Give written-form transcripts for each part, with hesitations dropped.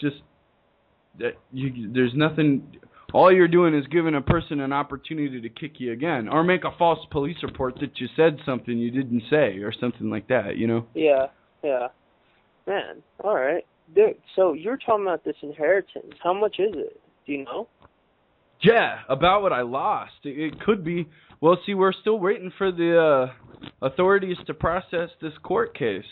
just that there's nothing. All you're doing is giving a person an opportunity to kick you again, or make a false police report that you said something you didn't say, or something like that. You know? Yeah. Man, all right, dude. So you're talking about this inheritance. How much is it? Do you know? Yeah, about what I lost. It could be. Well, see, we're still waiting for the authorities to process this court case.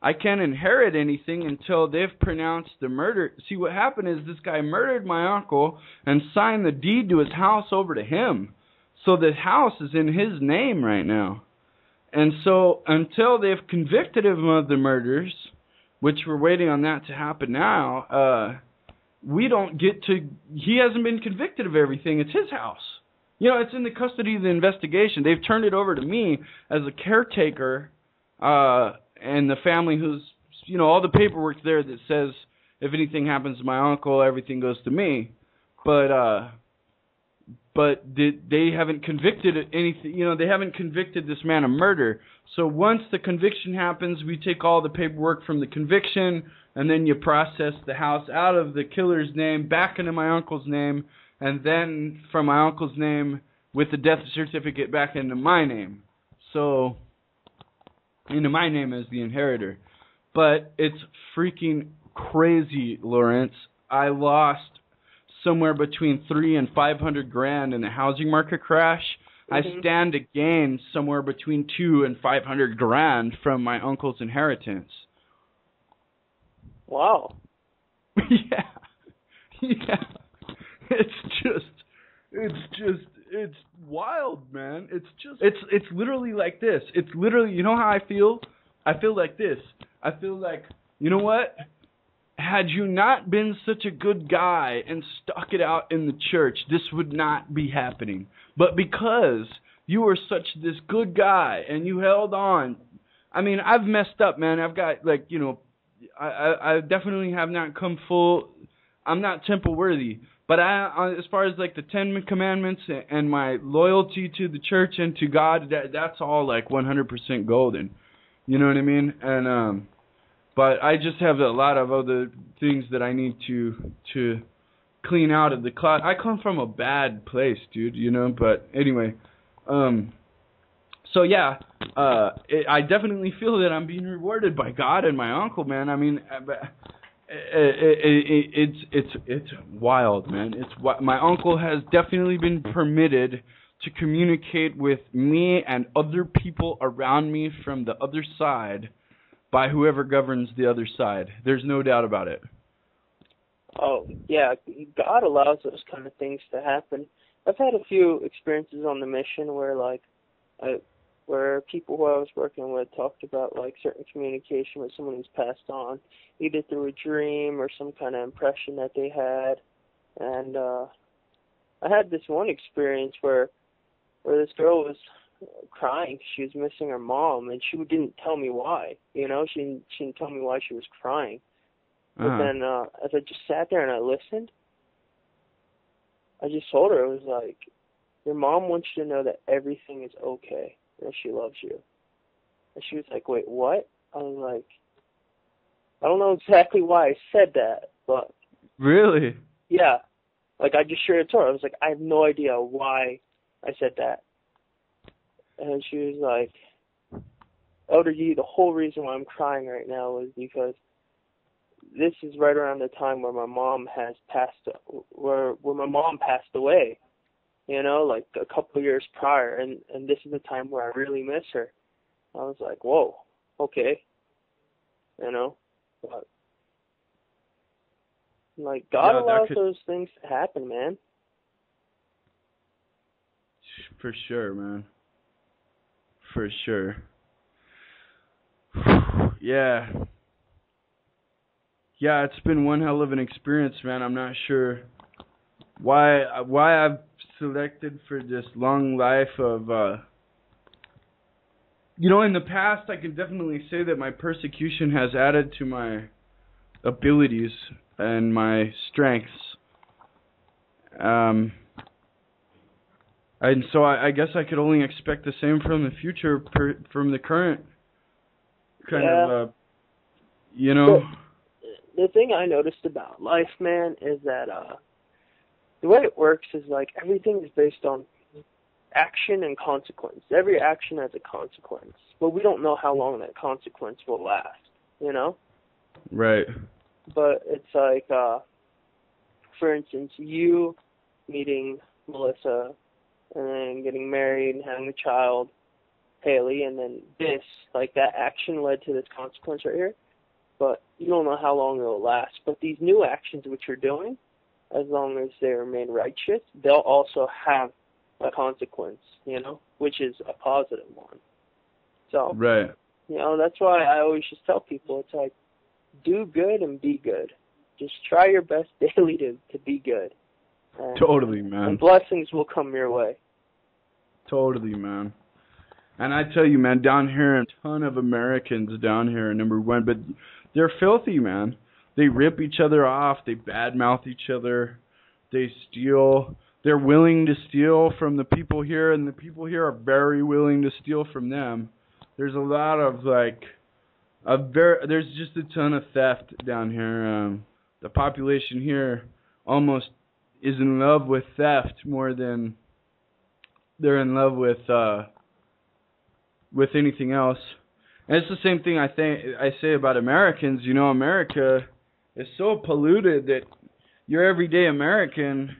I can't inherit anything until they've pronounced the murder. See, what happened is this guy murdered my uncle and signed the deed to his house over to him. So the house is in his name right now. And so until they've convicted him of the murders, which we're waiting on that to happen now, we don't get to... He hasn't been convicted of everything. It's his house. You know, it's in the custody of the investigation. They've turned it over to me as a caretaker, and the family who's... You know, all the paperwork there that says if anything happens to my uncle, everything goes to me. But they haven't convicted anything. You know, they haven't convicted this man of murder. So once the conviction happens, we take all the paperwork from the conviction, and then you process the house out of the killer's name back into my uncle's name, and then from my uncle's name with the death certificate back into my name. So, into my name as the inheritor. But it's freaking crazy, Lawrence. I lost somewhere between $300,000 and $500,000 in the housing market crash. I stand to gain somewhere between $200,000 and $500,000 from my uncle's inheritance. Wow. Yeah. It's wild, man. It's literally like this. It's literally, you know how I feel? I feel like this. I feel like, you know what? Had you not been such a good guy and stuck it out in the church, this would not be happening. But because you were such this good guy and you held on, I mean, I've messed up, man. I've got, like, you know, I definitely have not come full. I'm not temple worthy. But as far as, like, the 10 Commandments and my loyalty to the church and to God, that's all, like, 100% golden. You know what I mean? And, but I just have a lot of other things that I need to clean out of the closet. I come from a bad place, dude, you know? But anyway, so yeah, I definitely feel that I'm being rewarded by God and my uncle, man. I mean, it's wild, man. My uncle has definitely been permitted to communicate with me and other people around me from the other side by whoever governs the other side. There's no doubt about it. Oh, yeah, God allows those kind of things to happen. I've had a few experiences on the mission where, like, where people who I was working with talked about, like, certain communication with someone who's passed on, either through a dream or some kind of impression that they had. And I had this one experience where this girl was crying. She was missing her mom, and she didn't tell me why. You know, she didn't tell me why she was crying. But then as I just sat there and I listened, I just told her, it was like, your mom wants you to know that everything is okay, that she loves you. And she was like, wait, what? I was like, I don't know exactly why I said that, but... Really? Yeah. Like, I just shared it to her. I was like, I have no idea why I said that. And she was like, Elder G, the whole reason why I'm crying right now is because this is right around the time where my mom has passed, where my mom passed away, you know, like a couple of years prior, and this is the time where I really miss her. I was like, whoa, okay, you know, but, like, God allows those things to happen, man. For sure, man. For sure. Yeah. Yeah, it's been one hell of an experience, man. I'm not sure why I've selected for this long life of, you know, in the past I can definitely say that my persecution has added to my abilities and my strengths. And so I guess I could only expect the same from the future, from the current kind of, you know. the thing I noticed about life, man, is that the way it works is like everything is based on action and consequence. Every action has a consequence, but we don't know how long that consequence will last, you know? Right. But it's like, for instance, you meeting Melissa and then getting married and having a child, Haley, and then this, like that action led to this consequence right here. But you don't know how long it will last. But these new actions which you're doing, as long as they remain righteous, they'll also have a consequence, you know, which is a positive one. So, right. You know, that's why I always just tell people, it's like, do good and be good. Just try your best daily to be good. And, totally, man. And blessings will come your way. Totally, man. And I tell you, man, down here, a ton of Americans down here, number one, but they're filthy, man. They rip each other off. They badmouth each other. They steal. They're willing to steal from the people here, and the people here are very willing to steal from them. There's a lot of, like, there's just a ton of theft down here. The population here almost is in love with theft more than they're in love with anything else. And it's the same thing I say about Americans. You know, America is so polluted that your everyday American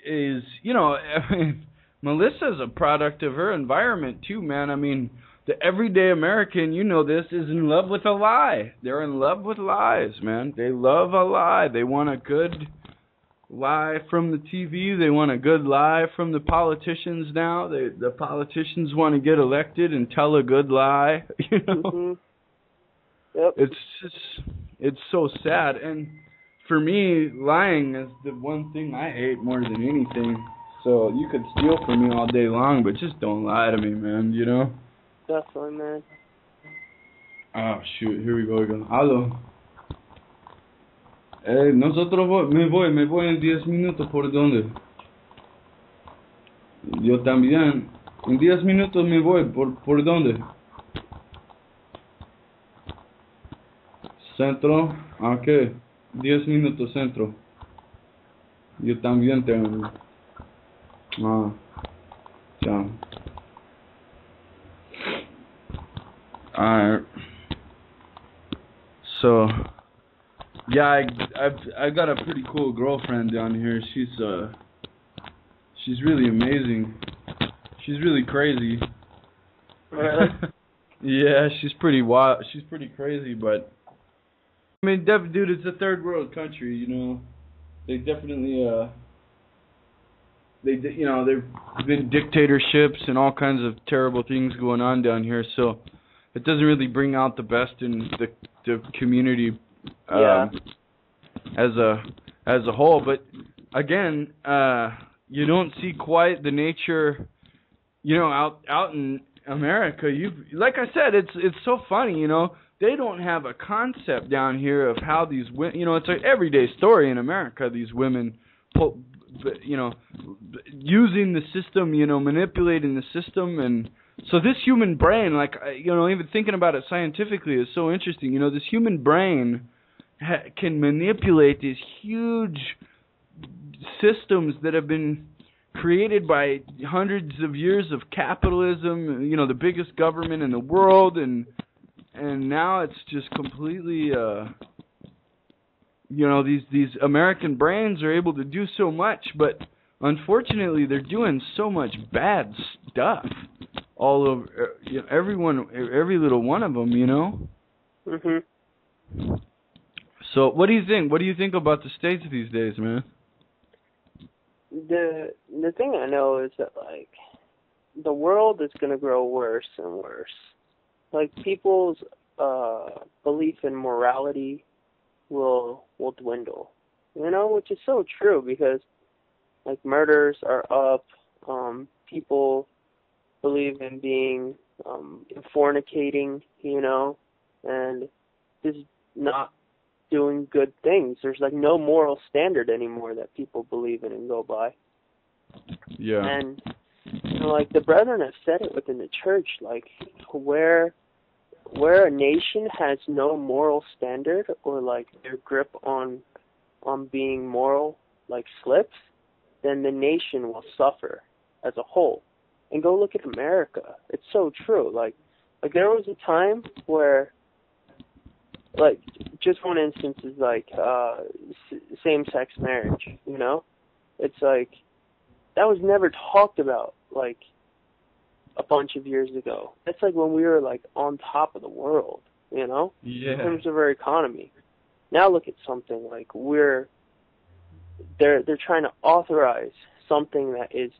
is, you know, I mean, Melissa's a product of her environment too, man. I mean, the everyday American, you know this, is in love with a lie. They're in love with lies, man. They love a lie. They want a good lie from the TV. They want a good lie from the politicians now. The politicians want to get elected and tell a good lie. You know? Mm-hmm. Yep. It's so sad. And for me, lying is the one thing I hate more than anything. So you could steal from me all day long, but just don't lie to me, man, you know? Definitely, man. Oh, shoot. Here we go again. Aló. Me voy en 10 minutos. ¿Por dónde? Yo también. En 10 minutos me voy. ¿Por dónde? Centro. ¿A qué? 10 minutos centro. Yo también tengo. Ah. Chao. Alright. So, yeah, I've got a pretty cool girlfriend down here. She's really amazing. She's really crazy. Really? Yeah, she's pretty wild. She's pretty crazy, but I mean, dude, it's a third world country, you know. They definitely you know, there've been dictatorships and all kinds of terrible things going on down here, so it doesn't really bring out the best in the community as a whole. But again, you don't see quite the nature, you know, out in America. Like I said, it's so funny, you know. They don't have a concept down here of how these women, you know, it's an everyday story in America. These women, you know, using the system, you know, manipulating the system. And so this human brain, like, you know, even thinking about it scientifically is so interesting. You know, this human brain can manipulate these huge systems that have been created by hundreds of years of capitalism, you know, the biggest government in the world, and now it's just completely, you know, these American brains are able to do so much, but unfortunately they're doing so much bad stuff all over, you know, every little one of them, you know. Mhm. So, what do you think? What do you think about the States these days, man? The thing I know is that, like, the world is going to grow worse and worse. Like, people's belief in morality will dwindle, you know, which is so true because, like, murders are up, people believe in being fornicating, you know, and just not doing good things. There's, like, no moral standard anymore that people believe in and go by. Yeah. And, you know, like, the brethren have said it within the church, like, where where a nation has no moral standard, or like their grip on being moral like slips, then the nation will suffer as a whole. And go look at America. It's so true. Like there was a time where, like, just one instance is like same-sex marriage. You know, it's like that was never talked about like a bunch of years ago. That's like when we were like on top of the world. You know, in terms of our economy. Now look at something like they're trying to authorize something that is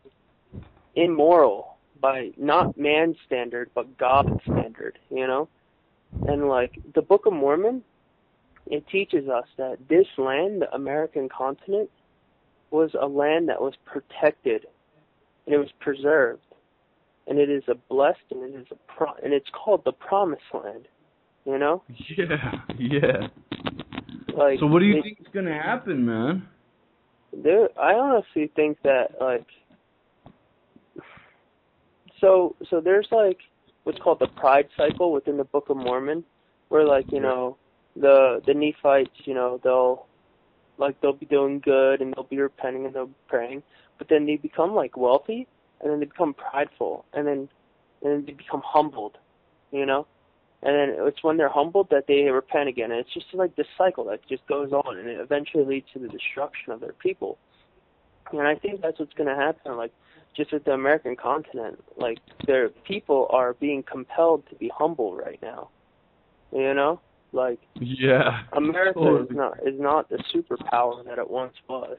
immoral by not man's standard but God's standard, you know? And like the Book of Mormon, it teaches us that this land, the American continent, was a land that was protected and it was preserved, and it is a blessed, and it is and it's called the Promised Land, you know? Yeah. Like, so what do you think is gonna happen, man? Dude, I honestly think that like. So there's like what's called the pride cycle within the Book of Mormon, where like, you know, the Nephites, you know, they'll be doing good and they'll be repenting and they'll be praying, but then they become like wealthy and then they become prideful and then they become humbled, you know, and then it's when they're humbled that they repent again, and it's just like this cycle that just goes on, and it eventually leads to the destruction of their people. And I think that's what's going to happen, like, just with the American continent. Like, their people are being compelled to be humble right now. You know? Like, yeah, America totally. is not the superpower that it once was.